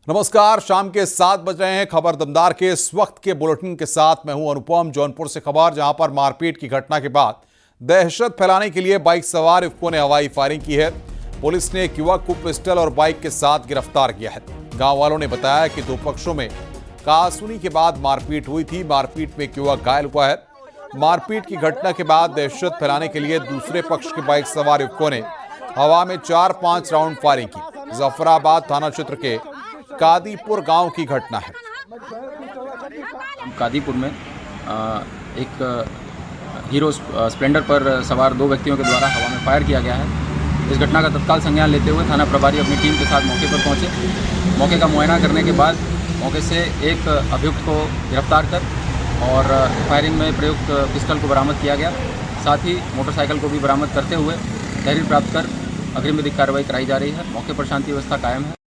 नमस्कार, शाम के 7 बज रहे हैं। खबर दमदार के इस वक्त के बुलेटिन के साथ मैं हूं अनुपम। जौनपुर से खबर, जहां पर मारपीट की घटना के बाद दहशत फैलाने के लिए बाइक सवार युवकों ने हवाई फायरिंग की है। पुलिस ने एक युवक को पिस्टल और बाइक के साथ गिरफ्तार किया है। गांव वालों ने बताया कि दो पक्षों में कहासुनी के बाद मारपीट हुई थी। मारपीट में एक युवक घायल हुआ है। मारपीट की घटना के बाद दहशत फैलाने के लिए दूसरे पक्ष के बाइक सवार युवकों ने हवा में 4-5 राउंड फायरिंग की। जफराबाद थाना क्षेत्र के कादीपुर गांव की घटना है। कादीपुर में एक हीरो स्प्लेंडर पर सवार दो व्यक्तियों के द्वारा हवा में फायर किया गया है। इस घटना का तत्काल संज्ञान लेते हुए थाना प्रभारी अपनी टीम के साथ मौके पर पहुंचे। मौके का मुआयना करने के बाद मौके से एक अभियुक्त को गिरफ्तार कर और फायरिंग में प्रयुक्त पिस्टल को बरामद किया गया। साथ ही मोटरसाइकिल को भी बरामद करते हुए तहरीर प्राप्त कर अग्रिम विधिक कार्रवाई कराई जा रही है। मौके पर शांति व्यवस्था कायम है।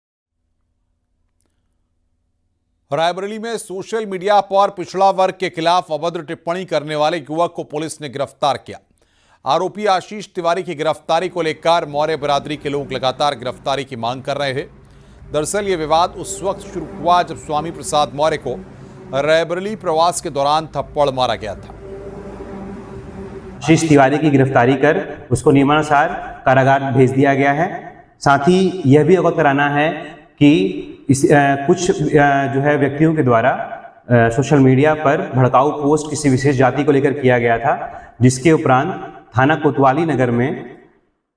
रायबरेली में सोशल मीडिया पर पिछड़ा वर्ग के खिलाफ अभद्र टिप्पणी करने वाले युवक को पुलिस ने गिरफ्तार किया। आरोपी आशीष तिवारी की गिरफ्तारी को लेकर मौर्य बिरादरी के लोग लगातार गिरफ्तारी की मांग कर रहे थे। दरअसल ये विवाद उस वक्त शुरू हुआ जब स्वामी प्रसाद मौर्य को रायबरेली प्रवास के दौरान थप्पड़ मारा गया था। आशीष तिवारी की गिरफ्तारी कर उसको नियमानुसार कारागार भेज दिया गया है। साथ ही यह भी अवगत कराना है कि कुछ जो है व्यक्तियों के द्वारा सोशल मीडिया पर भड़काऊ पोस्ट किसी विशेष जाति को लेकर किया गया था, जिसके उपरांत थाना कोतवाली नगर में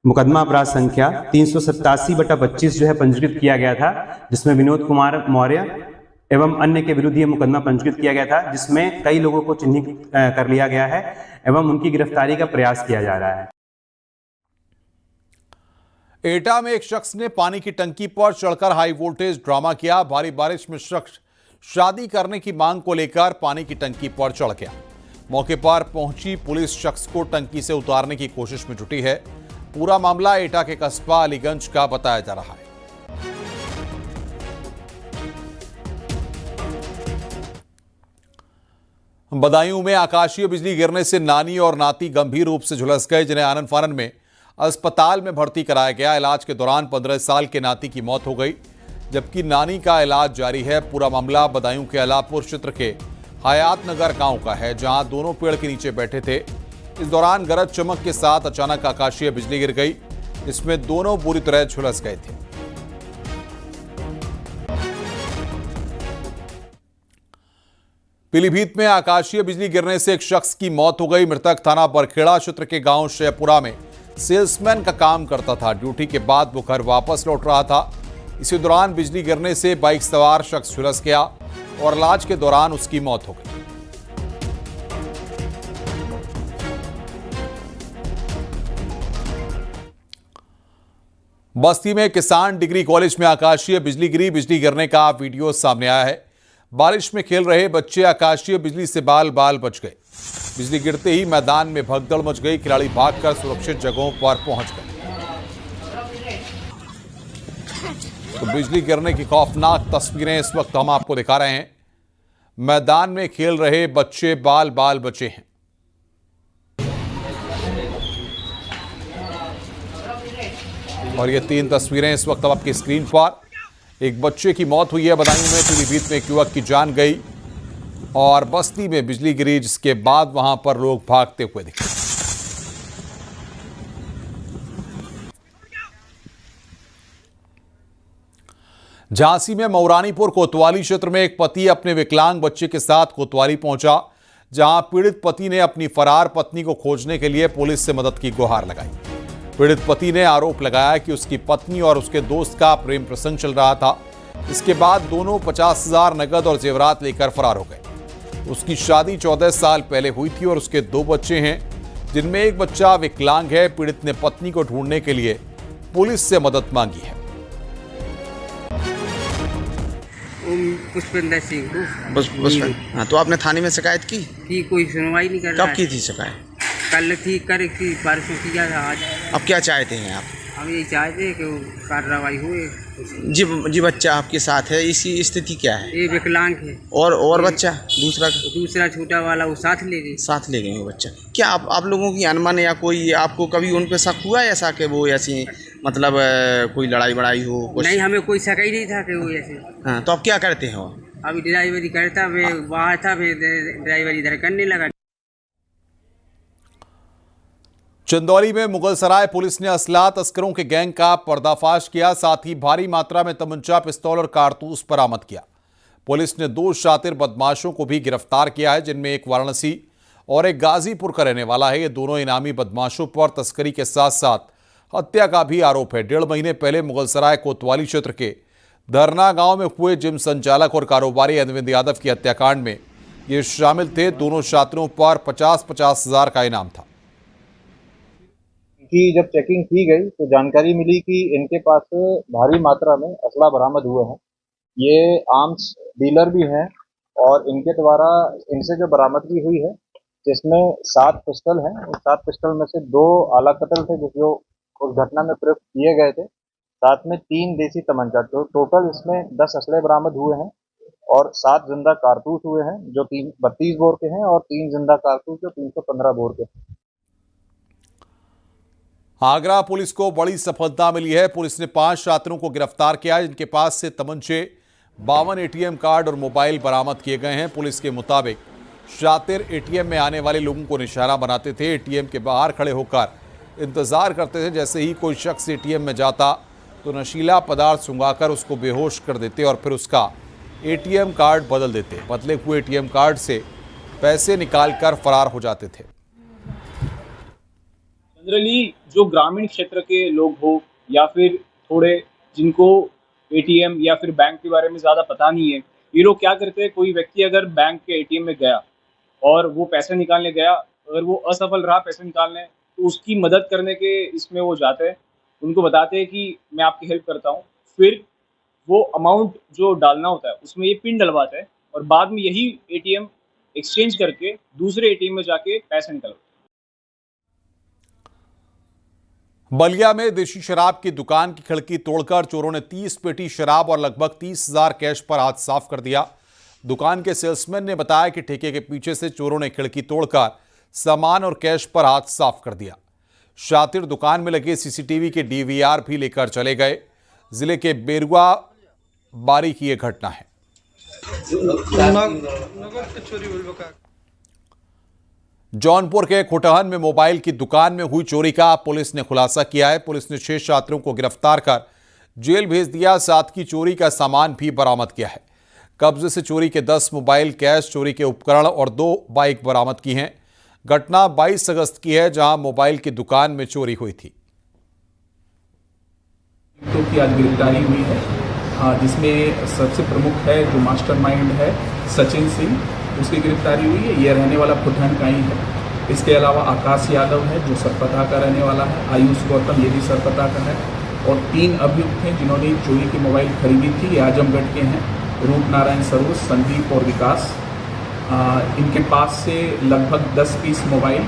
मुकदमा अपराध संख्या 387/25 जो है पंजीकृत किया गया था, जिसमें विनोद कुमार मौर्य एवं अन्य के विरुद्ध यह मुकदमा पंजीकृत किया गया था, जिसमें कई लोगों को चिन्हित कर लिया गया है एवं उनकी गिरफ्तारी का प्रयास किया जा रहा है। एटा में एक शख्स ने पानी की टंकी पर चढ़कर हाई वोल्टेज ड्रामा किया। भारी बारिश में शख्स शादी करने की मांग को लेकर पानी की टंकी पर चढ़ गया। मौके पर पहुंची पुलिस शख्स को टंकी से उतारने की कोशिश में जुटी है। पूरा मामला एटा के कस्बा अलीगंज का बताया जा रहा है। बदायूं में आकाशीय बिजली गिरने से नानी और नाती गंभीर रूप से झुलस गए, जिन्हें आनन फानन में अस्पताल में भर्ती कराया गया। इलाज के दौरान 15 साल के नाती की मौत हो गई, जबकि नानी का इलाज जारी है। पूरा मामला बदायूं के अलापुर क्षेत्र के हयात नगर गांव का है, जहां दोनों पेड़ के नीचे बैठे थे। इस दौरान गरज चमक के साथ अचानक आकाशीय बिजली गिर गई, इसमें दोनों बुरी तरह झुलस गए थे। पीलीभीत में आकाशीय बिजली गिरने से एक शख्स की मौत हो गई। मृतक थाना बरखेड़ा क्षेत्र के गांव शेयपुरा में सेल्समैन का काम करता था। ड्यूटी के बाद वो घर वापस लौट रहा था। इसी दौरान बिजली गिरने से बाइक सवार शख्स झुलस गया और इलाज के दौरान उसकी मौत हो गई। बस्ती में किसान डिग्री कॉलेज में आकाशीय बिजली गिरी। बिजली गिरने का वीडियो सामने आया है। बारिश में खेल रहे बच्चे आकाशीय बिजली से बाल बाल बच गए। बिजली गिरते ही मैदान में भगदड़ मच गई। खिलाड़ी भागकर सुरक्षित जगहों पर पहुंच गए। तो बिजली गिरने की खौफनाक तस्वीरें इस वक्त हम आपको दिखा रहे हैं। मैदान में खेल रहे बच्चे बाल बाल बचे हैं। और ये 3 तस्वीरें इस वक्त आपकी स्क्रीन पर। एक बच्चे की मौत हुई है बदायूं में। पीलीभीत में एक युवक की जान गई और बस्ती में बिजली गिरी, जिसके बाद वहां पर लोग भागते हुए दिखे। झांसी में मऊरानीपुर कोतवाली क्षेत्र में एक पति अपने विकलांग बच्चे के साथ कोतवाली पहुंचा, जहां पीड़ित पति ने अपनी फरार पत्नी को खोजने के लिए पुलिस से मदद की गुहार लगाई। पीड़ित पति ने आरोप लगाया कि उसकी पत्नी और उसके दोस्त का प्रेम प्रसंग चल रहा था। इसके बाद दोनों 50,000 नगद और जेवरात लेकर फरार हो गए। उसकी शादी 14 साल पहले हुई थी और उसके 2 बच्चे हैं, जिनमें एक बच्चा विकलांग है। पीड़ित ने पत्नी को ढूंढने के लिए पुलिस से मदद मांगी है। पुष्पेंद्र सिंह। हाँ, तो आपने थाने में शिकायत की? कोई सुनवाई नहीं कर रहा। कब की थी शिकायत? कल थी, कर की परसों किया था। आज अब क्या चाहते हैं आप? हम यही चाहते हैं कि कार्रवाई हुए। जी बच्चा आपके साथ है, इसी स्थिति क्या है? ये विकलांग है। और बच्चा दूसरा छोटा वाला वो साथ ले गए वो बच्चा। क्या आप लोगों की अनुमान या कोई आपको कभी उन पे शक हुआ ऐसा कि वो ऐसी मतलब कोई लड़ाई बड़ाई हो कुछ? नहीं, हमें कोई शक ही नहीं था कि वो ऐसे। हाँ, तो अब क्या करते हैं वो? अभी ड्राइवरी करता, वे वहाँ था, फिर ड्राइवरी इधर करने लगा। चंदौली में मुगलसराय पुलिस ने असलाह तस्करों के गैंग का पर्दाफाश किया, साथ ही भारी मात्रा में तमंचा, पिस्तौल और कारतूस बरामद किया। पुलिस ने 2 शातिर बदमाशों को भी गिरफ्तार किया है, जिनमें एक वाराणसी और एक गाजीपुर का रहने वाला है। ये दोनों इनामी बदमाशों पर तस्करी के साथ साथ हत्या का भी आरोप है। 1.5 महीने पहले मुगलसराय कोतवाली क्षेत्र के धरना गांव में हुए जिम संचालक और कारोबारी अरविंद यादव की हत्याकांड में ये शामिल थे। दोनों शातिरों पर 50-50 हजार का इनाम था। की जब चेकिंग की गई तो जानकारी मिली कि इनके पास से भारी मात्रा में असला बरामद हुए हैं। ये आर्म्स डीलर भी हैं और इनके द्वारा इनसे जो बरामदगी हुई है, जिसमें 7 पिस्टल हैं, उस 7 पिस्टल में से 2 आला कतल थे जो उस घटना में प्रयुक्त किए गए थे, साथ में 3 देसी तमंचा। तो टोटल इसमें 10 असले बरामद हुए हैं और 7 जिंदा कारतूस हुए हैं जो 32 बोर के हैं और 3 जिंदा कारतूस जो 315 बोर के हैं। आगरा पुलिस को बड़ी सफलता मिली है। पुलिस ने 5 शातिरों को गिरफ्तार किया है, जिनके पास से तमंचे, 52 एटीएम कार्ड और मोबाइल बरामद किए गए हैं। पुलिस के मुताबिक शातिर एटीएम में आने वाले लोगों को निशाना बनाते थे। एटीएम के बाहर खड़े होकर इंतजार करते थे। जैसे ही कोई शख्स एटीएम में जाता तो नशीला पदार्थ सुंघाकर उसको बेहोश कर देते और फिर उसका एटीएम कार्ड बदल देते। बदले हुए एटीएम कार्ड से पैसे निकालकर फरार हो जाते थे। जनरली जो ग्रामीण क्षेत्र के लोग हो या फिर थोड़े जिनको एटीएम या फिर बैंक के बारे में ज़्यादा पता नहीं है, ये लोग क्या करते हैं, कोई व्यक्ति अगर बैंक के एटीएम में गया और वो पैसे निकालने गया, अगर वो असफल रहा पैसे निकालने, तो उसकी मदद करने के इसमें वो जाते हैं, उनको बताते हैं कि मैं आपकी हेल्प करता हूँ। फिर वो अमाउंट जो डालना होता है उसमें ये पिन डलवाते हैं और बाद में यही एटीएम एक्सचेंज करके दूसरे एटीएम में जाके पैसे निकलवाते हैं। बलिया में देशी शराब की दुकान की खिड़की तोड़कर चोरों ने 30 पेटी शराब और लगभग 30,000 कैश पर हाथ साफ कर दिया। दुकान के सेल्समैन ने बताया कि ठेके के पीछे से चोरों ने खिड़की तोड़कर सामान और कैश पर हाथ साफ कर दिया। शातिर दुकान में लगे सीसीटीवी के डीवीआर भी लेकर चले गए। जिले के बेरुआ बारी की यह घटना है। जौनपुर के खुटहन में मोबाइल की दुकान में हुई चोरी का पुलिस ने खुलासा किया है। पुलिस ने 6 छात्रों को गिरफ्तार कर जेल भेज दिया, साथ ही चोरी का सामान भी बरामद किया है। कब्जे से चोरी के 10 मोबाइल, कैश, चोरी के उपकरण और 2 बाइक बरामद की हैं। घटना 22 अगस्त की है, जहां मोबाइल की दुकान में चोरी हुई थी। तो की आज गिरफ्तारी हुई है, जिसमें सबसे प्रमुख है जो मास्टरमाइंड है सचिन सिंह, उसकी गिरफ्तारी हुई है। यह रहने वाला खुटहन का ही है। इसके अलावा आकाश यादव है जो सरपता का रहने वाला है, आयुष गौतम ये भी सरपता का है, और 3 अभियुक्त हैं जिन्होंने चोरी की मोबाइल खरीदी थी। ये आजमगढ़ के हैं, रूपनारायण सरोज, संदीप और विकास। इनके पास से लगभग 10 पीस मोबाइल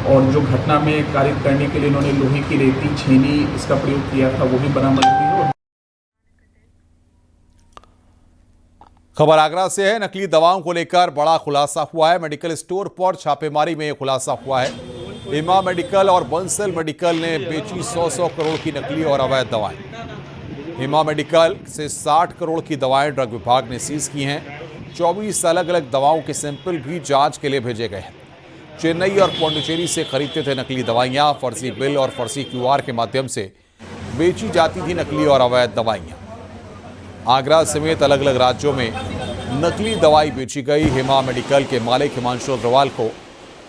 और जो घटना में कार्य करने के लिए इन्होंने लोहे की रेती, छेनी इसका प्रयोग किया था, वो भी बरामद हुई है। खबर आगरा से है। नकली दवाओं को लेकर बड़ा खुलासा हुआ है। मेडिकल स्टोर पर छापेमारी में यह खुलासा हुआ है। हिमा मेडिकल और बंसल मेडिकल ने बेची 100 करोड़ की नकली और अवैध दवाएं। हिमा मेडिकल से 60 करोड़ की दवाएं ड्रग विभाग ने सीज की हैं। 24 अलग अलग दवाओं के सैंपल भी जांच के लिए भेजे गए हैं। चेन्नई और पौंडीचेरी से खरीदते थे नकली दवाइयां। फर्जी बिल और फर्जी QR के माध्यम से बेची जाती थी नकली और अवैध दवाइयां। आगरा समेत अलग अलग राज्यों में नकली दवाई बेची गई। हिमा मेडिकल के मालिक हिमांशु अग्रवाल को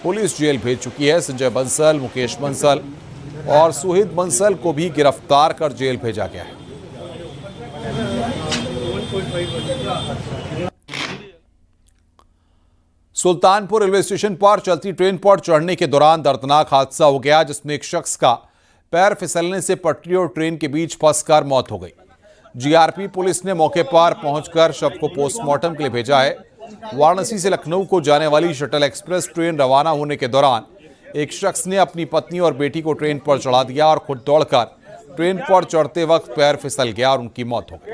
पुलिस जेल भेज चुकी है। संजय बंसल, मुकेश बंसल और सुहित बंसल को भी गिरफ्तार कर जेल भेजा गया है। सुल्तानपुर रेलवे स्टेशन पर चलती ट्रेन पर चढ़ने के दौरान दर्दनाक हादसा हो गया, जिसमें एक शख्स का पैर फिसलने से पटरी और ट्रेन के बीच फंसकर मौत हो गई। जीआरपी पुलिस ने मौके पर पहुंचकर शव को पोस्टमार्टम के लिए भेजा है। वाराणसी से लखनऊ को जाने वाली शटल एक्सप्रेस ट्रेन रवाना होने के दौरान एक शख्स ने अपनी पत्नी और बेटी को ट्रेन पर चढ़ा दिया और खुद दौड़कर ट्रेन पर चढ़ते वक्त पैर फिसल गया और उनकी मौत हो गई।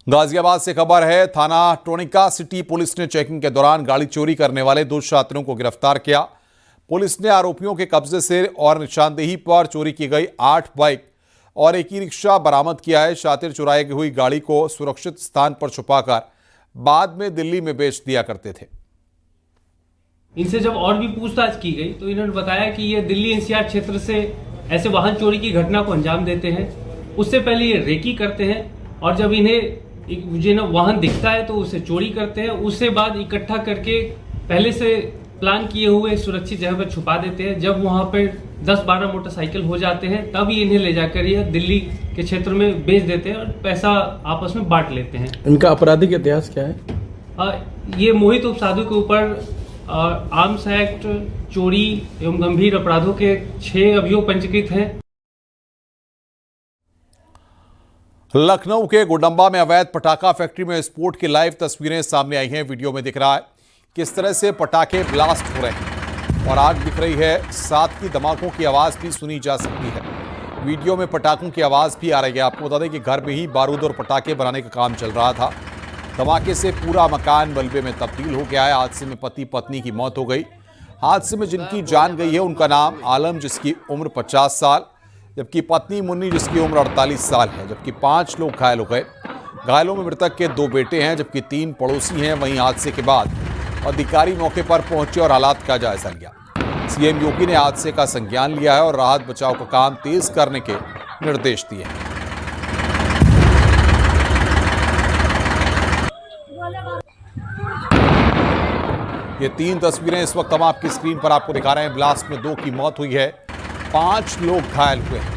गाजियाबाद से खबर है, थाना टोनिका सिटी पुलिस ने चेकिंग के दौरान गाड़ी चोरी करने वाले 2 छात्रों को गिरफ्तार किया। पुलिस ने आरोपियों के कब्जे से और निशानदेही पर चोरी की गई 8 बाइक और एक ई-रिक्शा बरामद किया है। छात्र चुराई हुई गाड़ी को सुरक्षित स्थान पर छुपाकर बाद में दिल्ली में बेच दिया करते थे। इनसे जब और भी पूछताछ की गई तो इन्होंने बताया कि ये दिल्ली एनसीआर क्षेत्र से ऐसे वाहन चोरी की घटना को अंजाम देते हैं। उससे पहले ये रेकी करते हैं और जब इन्हें वाहन दिखता है तो उसे चोरी करते हैं। उससे बाद इकट्ठा करके पहले से प्लान किए हुए सुरक्षित जगह पर छुपा देते हैं। जब वहां पर 10-12 मोटरसाइकिल हो जाते हैं तब ये इन्हें ले जाकर ये दिल्ली के क्षेत्र में बेच देते हैं और पैसा आपस में बांट लेते हैं। इनका आपराधिक इतिहास क्या है? ये मोहित उपसाधु के ऊपर आर्म्स एक्ट, चोरी एवं गंभीर अपराधों के 6 अभियोग पंजीकृत हैं। लखनऊ के गुडम्बा में अवैध पटाखा फैक्ट्री में विस्फोट की लाइव तस्वीरें सामने आई हैं। वीडियो में दिख रहा है किस तरह से पटाखे ब्लास्ट हो रहे हैं और आग दिख रही है, साथ ही धमाकों की आवाज भी सुनी जा सकती है। वीडियो में पटाखों की आवाज भी आ रही है। आपको बता दें कि घर में ही बारूद और पटाखे बनाने का काम चल रहा था। धमाके से पूरा मकान मलबे में तब्दील हो गया है। हादसे में पति पत्नी की मौत हो गई। हादसे में जिनकी जान गई है उनका नाम आलम, जिसकी उम्र 50 साल, जबकि पत्नी मुन्नी, जिसकी उम्र 48 साल है, जबकि 5 लोग घायल हो गए। घायलों में मृतक के 2 बेटे हैं, जबकि 3 पड़ोसी हैं। वहीं हादसे के बाद अधिकारी मौके पर पहुंचे और हालात का जायजा लिया। सीएम योगी ने हादसे का संज्ञान लिया है और राहत बचाव का काम तेज करने के निर्देश दिए हैं। ये 3 तस्वीरें इस वक्त हम आपकी स्क्रीन पर आपको दिखा रहे हैं। ब्लास्ट में 2 की मौत हुई है, 5 लोग घायल हुए हैं।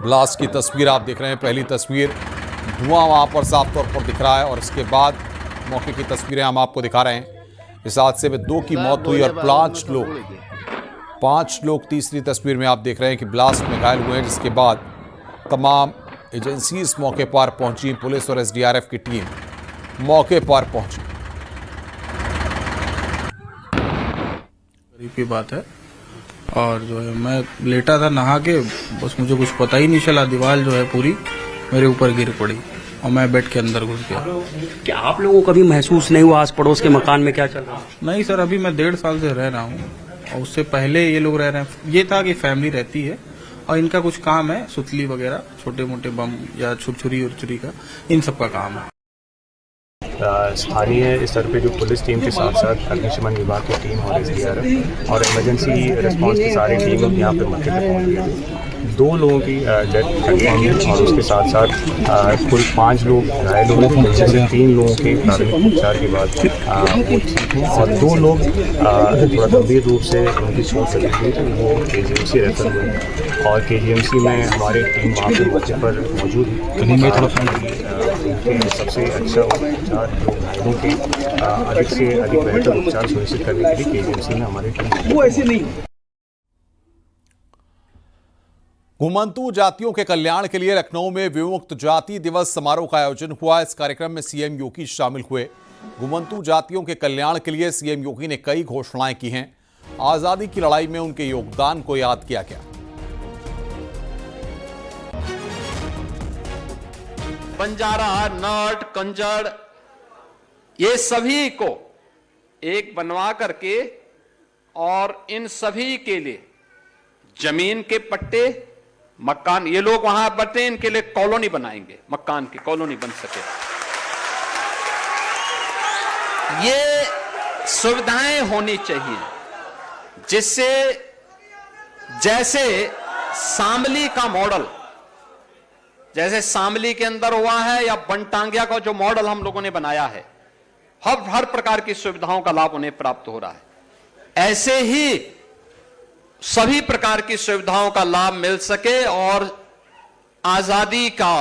ब्लास्ट की तस्वीर आप देख रहे हैं। पहली तस्वीर, धुआं वहां पर साफ तौर पर दिख रहा है और इसके बाद मौके की तस्वीरें हम आपको दिखा रहे हैं। इस हादसे में 2 की मौत हुई और 5 लोग तीसरी तस्वीर में आप देख रहे हैं कि ब्लास्ट में घायल हुए हैं, जिसके बाद तमाम एजेंसी इस मौके पर पहुंची। पुलिस और एसडीआरएफ की टीम मौके पर पहुंची। करीब की बात है और जो है मैं लेटा था नहा के, बस मुझे कुछ पता ही नहीं चला, दीवार जो है पूरी मेरे ऊपर गिर पड़ी और मैं बेड के अंदर घुस गया। क्या आप लोगों को कभी महसूस नहीं हुआ आस पड़ोस के मकान में क्या चल रहा है? नहीं सर, अभी मैं 1.5 साल से रह रहा हूँ और उससे पहले ये लोग रह रहे हैं। ये था कि फैमिली रहती है और इनका कुछ काम है, सुतली वगैरह, छोटे मोटे बम या छुरछुरी उरछुरी का, इन सब का काम है। स्थानीय स्तर पे जो पुलिस टीम के साथ साथ अग्निशमन विभाग की टीम और एसडीआरएफ और इमरजेंसी रिस्पांस की सारी टीम यहाँ पे मौके पे पहुँच गई थी। 2 लोगों की डेथ कंफर्म है और उसके साथ साथ कुल 5 लोग घायल हुए, जिनमें से 3 लोगों के प्राथमिक उपचार के बाद वो ठीक हैं और 2 लोग थोड़ा गंभीर रूप से उनकी चोट लगी हुई थी, वो केजीएमसी रेफर हुए और केजीएमसी में हमारी टीम वहाँ पे मौके पर मौजूद है। उनके सबसे अच्छा उपचार घायलों के अधिक से अधिक बेहतर उपचार सुनिश्चित करने के लिए केजीएमसी में हमारी टीम वो ऐसे नहीं। घुमंतू जातियों के कल्याण के लिए लखनऊ में विमुक्त जाति दिवस समारोह का आयोजन हुआ। इस कार्यक्रम में सीएम योगी शामिल हुए। घुमंतू जातियों के कल्याण के लिए सीएम योगी ने कई घोषणाएं की हैं। आजादी की लड़ाई में उनके योगदान को याद किया गया। बंजारा, नट, कंजड़, ये सभी को एक बनवा करके और इन सभी के लिए जमीन के पट्टे, मकान, ये लोग वहां बटे, इनके लिए कॉलोनी बनाएंगे, मकान की कॉलोनी बन सके। ये सुविधाएं होनी चाहिए जिससे जैसे शामली का मॉडल, जैसे शामली के अंदर हुआ है या बनटांगिया का जो मॉडल हम लोगों ने बनाया है, हर प्रकार की सुविधाओं का लाभ उन्हें प्राप्त हो रहा है। ऐसे ही सभी प्रकार की सुविधाओं का लाभ मिल सके और आजादी का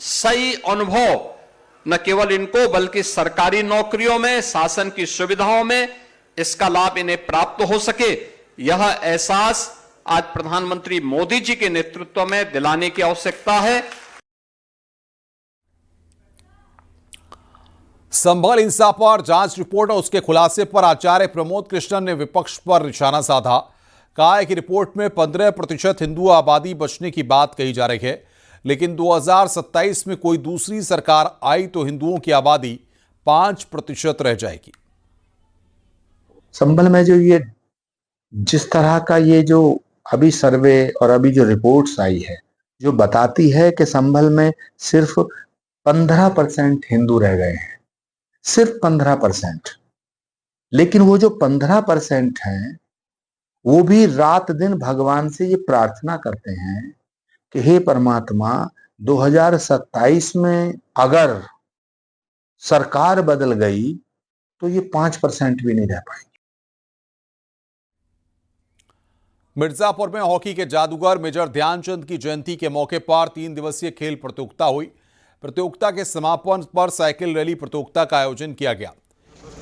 सही अनुभव न केवल इनको बल्कि सरकारी नौकरियों में, शासन की सुविधाओं में इसका लाभ इन्हें प्राप्त हो सके, यह एहसास आज प्रधानमंत्री मोदी जी के नेतृत्व में दिलाने की आवश्यकता है। संभल हिंसा पर जांच रिपोर्ट और उसके खुलासे पर आचार्य प्रमोद कृष्णन ने विपक्ष पर निशाना साधा। कहा है कि रिपोर्ट में 15% हिंदू आबादी बचने की बात कही जा रही है, लेकिन 2027 में कोई दूसरी सरकार आई तो हिंदुओं की आबादी 5% रह जाएगी। संभल में जो ये जिस तरह का ये जो अभी सर्वे और अभी जो रिपोर्ट्स आई है, जो बताती है कि संभल में सिर्फ 15% हिंदू रह गए हैं, सिर्फ 15%। लेकिन वो जो 15% हैं, वो भी रात दिन भगवान से ये प्रार्थना करते हैं कि हे परमात्मा, 2027 में अगर सरकार बदल गई तो ये 5% भी नहीं रह पाएंगे। मिर्जापुर में हॉकी के जादूगर मेजर ध्यानचंद की जयंती के मौके पर 3 दिवसीय खेल प्रतियोगिता हुई। प्रतियोगिता के समापन पर साइकिल रैली प्रतियोगिता का आयोजन किया गया।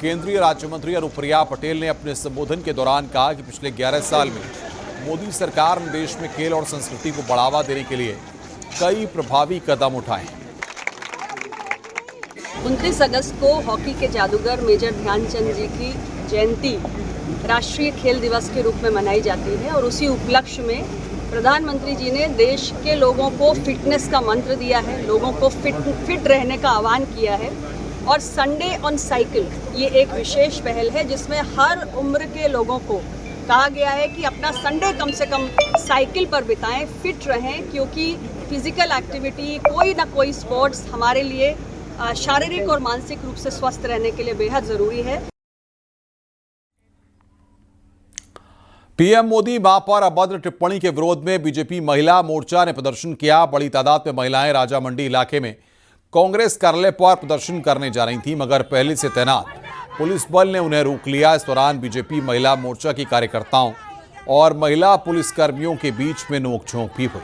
केंद्रीय राज्य मंत्री अनुप्रिया पटेल ने अपने संबोधन के दौरान कहा कि पिछले 11 साल में मोदी सरकार ने देश में खेल और संस्कृति को बढ़ावा देने के लिए कई प्रभावी कदम उठाए। 29 अगस्त को हॉकी के जादूगर मेजर ध्यानचंद जी की जयंती राष्ट्रीय खेल दिवस के रूप में मनाई जाती है और उसी उपलक्ष्य में प्रधानमंत्री जी ने देश के लोगों को फिटनेस का मंत्र दिया है, लोगों को फिट रहने का आह्वान किया है। और संडे ऑन साइकिल ये एक विशेष पहल है जिसमें हर उम्र के लोगों को कहा गया है कि अपना संडे कम से कम साइकिल पर बिताएं, फिट रहें, क्योंकि फिजिकल एक्टिविटी, कोई ना कोई स्पोर्ट्स हमारे लिए शारीरिक और मानसिक रूप से स्वस्थ रहने के लिए बेहद ज़रूरी है। पीएम मोदी मां पर अभद्र टिप्पणी के विरोध में बीजेपी महिला मोर्चा ने प्रदर्शन किया। बड़ी तादाद में महिलाएं राजा मंडी इलाके में कांग्रेस कार्यालय पर प्रदर्शन करने जा रही थी, मगर पहले से तैनात पुलिस बल ने उन्हें रोक लिया। इस दौरान बीजेपी महिला मोर्चा की कार्यकर्ताओं और महिला पुलिसकर्मियों के बीच में नोकझोंक भी हुई।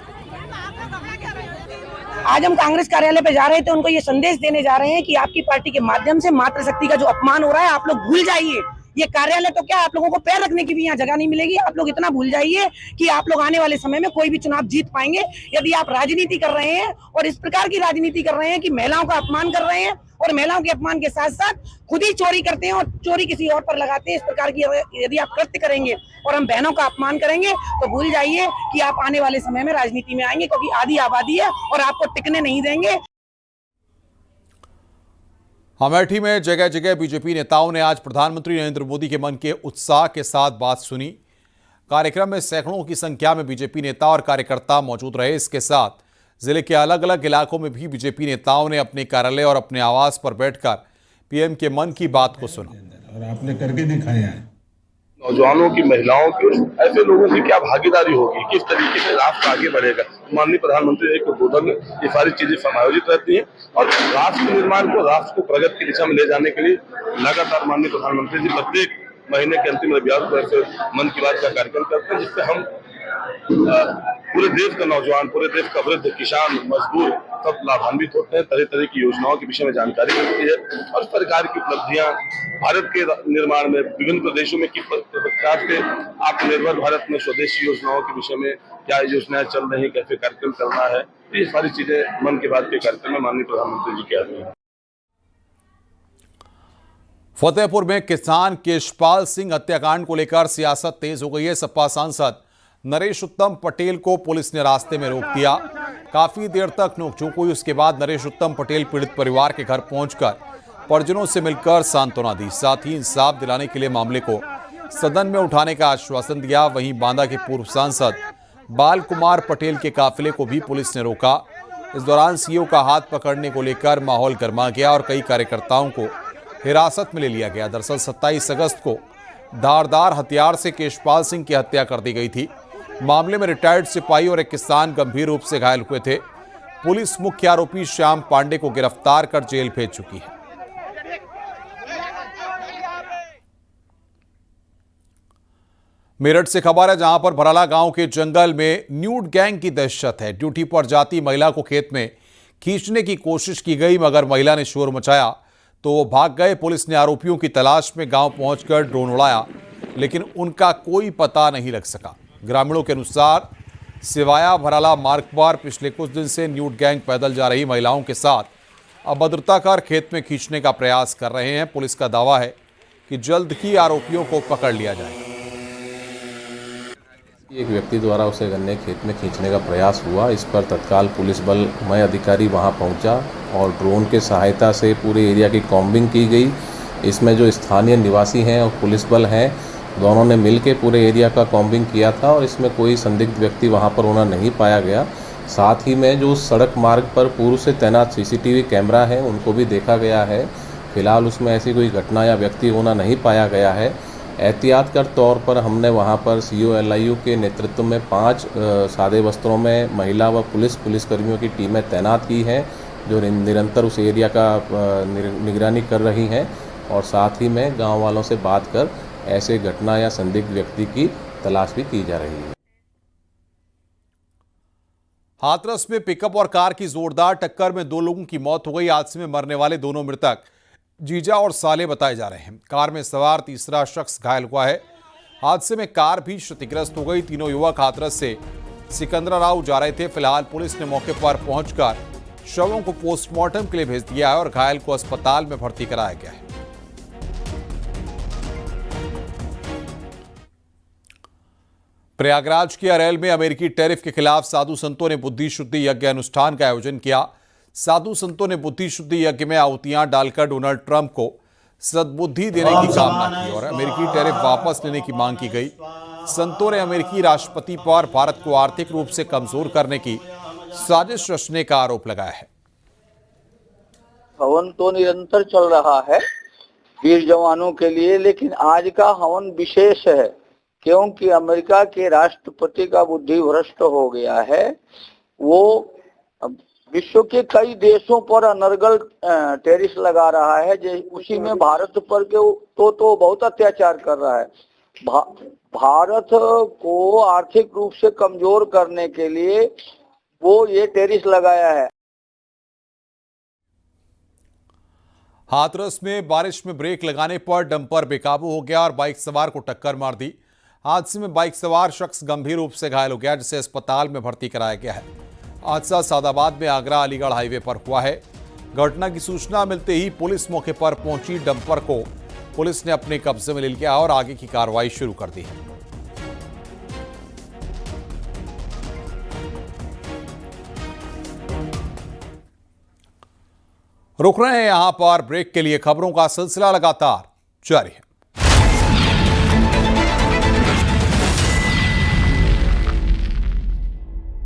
आज हम कांग्रेस कार्यालय पे जा रहे थे, उनको ये संदेश देने जा रहे हैं कि आपकी पार्टी के माध्यम से मातृशक्ति का जो अपमान हो रहा है, आप लोग भूल जाइए। ये कार्यालय तो क्या, आप लोगों को पैर रखने की भी यहाँ जगह नहीं मिलेगी। आप लोग इतना भूल जाइए कि आप लोग आने वाले समय में कोई भी चुनाव जीत पाएंगे। यदि आप राजनीति कर रहे हैं और इस प्रकार की राजनीति कर रहे हैं कि महिलाओं का अपमान कर रहे हैं और महिलाओं के अपमान के साथ साथ खुद ही चोरी करते हैं और चोरी किसी और पर लगाते हैं, इस प्रकार की यदि आप कृत्य करेंगे और हम बहनों का अपमान करेंगे तो भूल जाइए कि आप आने वाले समय में राजनीति में आएंगे, क्योंकि आधी आबादी है और आपको टिकने नहीं देंगे। अमेठी में जगह जगह बीजेपी नेताओं ने आज प्रधानमंत्री नरेंद्र मोदी के मन के उत्साह के साथ बात सुनी। कार्यक्रम में सैकड़ों की संख्या में बीजेपी नेता और कार्यकर्ता मौजूद रहे। इसके साथ जिले के अलग अलग इलाकों में भी बीजेपी नेताओं ने अपने कार्यालय और अपने आवास पर बैठकर पीएम के मन की बात को सुना। और आपने करके दिखाया है। नौजवानों की, महिलाओं की, ऐसे लोगों की क्या भागीदारी होगी, किस तरीके से राष्ट्र आगे बढ़ेगा। माननीय प्रधानमंत्री के उद्बोधन में ये सारी चीजें समायोजित रहती हैं और राष्ट्र निर्माण को, राष्ट्र को प्रगति की दिशा में ले जाने के लिए लगातार माननीय प्रधानमंत्री जी प्रत्येक महीने के अंतिम रविवार को ऐसे मन की बात का कार्यक्रम करते हैं, जिससे हम पूरे देश का नौजवान, पूरे देश का वृद्ध, किसान, मजदूर सब लाभान्वित होते हैं। तरह तरह की योजनाओं के विषय में जानकारी मिलती है और सरकार की उपलब्धियां, भारत के निर्माण में विभिन्न प्रदेशों में किस प्रकार से आत्मनिर्भर भारत में स्वदेशी योजनाओं के विषय में क्या योजनाएं चल रही, कैसे कार्यक्रम करना है, ये सारी चीजें मन की बात के कार्यक्रम में माननीय प्रधानमंत्री जी कहते हैं। फतेहपुर में किसान केशपाल सिंह हत्याकांड को लेकर सियासत तेज हो गई है। सपा सांसद नरेश उत्तम पटेल को पुलिस ने रास्ते में रोक दिया। काफी देर तक नोकझोंक हुई। उसके बाद नरेश उत्तम पटेल पीड़ित परिवार के घर पहुंचकर परिजनों से मिलकर सांत्वना दी, साथ ही इंसाफ दिलाने के लिए मामले को सदन में उठाने का आश्वासन दिया। वहीं बांदा के पूर्व सांसद बाल कुमार पटेल के काफिले को भी पुलिस ने रोका। इस दौरान सीओ का हाथ पकड़ने को लेकर माहौल गर्मा गया और कई कार्यकर्ताओं को हिरासत में ले लिया गया। दरअसल 27 अगस्त को धारदार हथियार से केशपाल सिंह की हत्या कर दी गई थी। मामले में रिटायर्ड सिपाही और एक किसान गंभीर रूप से घायल हुए थे। पुलिस मुख्य आरोपी श्याम पांडे को गिरफ्तार कर जेल भेज चुकी है। मेरठ से खबर है, जहां पर भराला गांव के जंगल में न्यूड गैंग की दहशत है। ड्यूटी पर जाती महिला को खेत में खींचने की कोशिश की गई, मगर महिला ने शोर मचाया तो वो भाग गए। पुलिस ने आरोपियों की तलाश में गांव पहुंचकर ड्रोन उड़ाया, लेकिन उनका कोई पता नहीं लग सका। ग्रामीणों के अनुसार सिवाया भराला मार्ग पर पिछले कुछ दिन से न्यूड गैंग पैदल जा रही महिलाओं के साथ अभद्रता कर खेत में खींचने का प्रयास कर रहे हैं। पुलिस का दावा है कि जल्द ही आरोपियों को पकड़ लिया जाएगा। एक व्यक्ति द्वारा उसे गन्ने खेत में खींचने का प्रयास हुआ। इस पर तत्काल पुलिस बल मय अधिकारी वहां पहुंचा और ड्रोन के सहायता से पूरे एरिया की कॉम्बिंग की गई। इसमें जो स्थानीय निवासी हैं और पुलिस बल हैं, दोनों ने मिलकर पूरे एरिया का कॉम्बिंग किया था और इसमें कोई संदिग्ध व्यक्ति वहां पर होना नहीं पाया गया। साथ ही में जो सड़क मार्ग पर पूर्व से तैनात सीसीटीवी कैमरा है उनको भी देखा गया है। फिलहाल उसमें ऐसी कोई घटना या व्यक्ति होना नहीं पाया गया है। एहतियात के तौर पर हमने वहां पर COLIU के नेतृत्व में 5 सादे वस्त्रों में महिला व पुलिसकर्मियों की टीमें तैनात की हैं, जो निरंतर उस एरिया का निगरानी कर रही हैं और साथ ही में गांव वालों से बात कर ऐसे घटना या संदिग्ध व्यक्ति की तलाश भी की जा रही है। हाथरस में पिकअप और कार की जोरदार टक्कर में 2 लोगों की मौत हो गई। हादसे में मरने वाले दोनों मृतक जीजा और साले बताए जा रहे हैं। कार में सवार तीसरा शख्स घायल हुआ है। हादसे में कार भी क्षतिग्रस्त हो गई। तीनों युवक हाथरस से सिकंदराबाद जा रहे थे। फिलहाल पुलिस ने मौके पर पहुंचकर शवों को पोस्टमार्टम के लिए भेज दिया है और घायल को अस्पताल में भर्ती कराया गया है। प्रयागराज के अरेल में अमेरिकी टैरिफ के खिलाफ साधु संतों ने बुद्धि शुद्धि यज्ञ अनुष्ठान का आयोजन किया। साधु संतों ने बुद्धि शुद्धि यज्ञ में आहुतियां डालकर डोनाल्ड ट्रंप को सद्बुद्धि देने की कामना की और अमेरिकी टैरिफ वापस लेने की मांग की गई। संतों ने अमेरिकी राष्ट्रपति पर भारत को आर्थिक रूप से कमजोर करने की साजिश रचने का आरोप लगाया है। हवन तो निरंतर चल रहा है वीर जवानों के लिए, लेकिन आज का हवन विशेष है क्योंकि अमेरिका के राष्ट्रपति का बुद्धि भ्रष्ट हो गया है। वो विश्व के कई देशों पर अनर्गल टैरिफ लगा रहा है, उसी में भारत पर तो बहुत अत्याचार कर रहा है। भारत को आर्थिक रूप से कमजोर करने के लिए वो ये टैरिफ लगाया है। हाथरस में बारिश में ब्रेक लगाने पर डंपर बेकाबू हो गया और बाइक सवार को टक्कर मार दी। हादसे में बाइक सवार शख्स गंभीर रूप से घायल हो गया, जिसे अस्पताल में भर्ती कराया गया है। हादसा सादाबाद में आगरा अलीगढ़ हाईवे पर हुआ है। घटना की सूचना मिलते ही पुलिस मौके पर पहुंची। डंपर को पुलिस ने अपने कब्जे में ले लिया और आगे की कार्रवाई शुरू कर दी है। रुक रहे हैं यहां पर ब्रेक के लिए। खबरों का सिलसिला लगातार जारी है।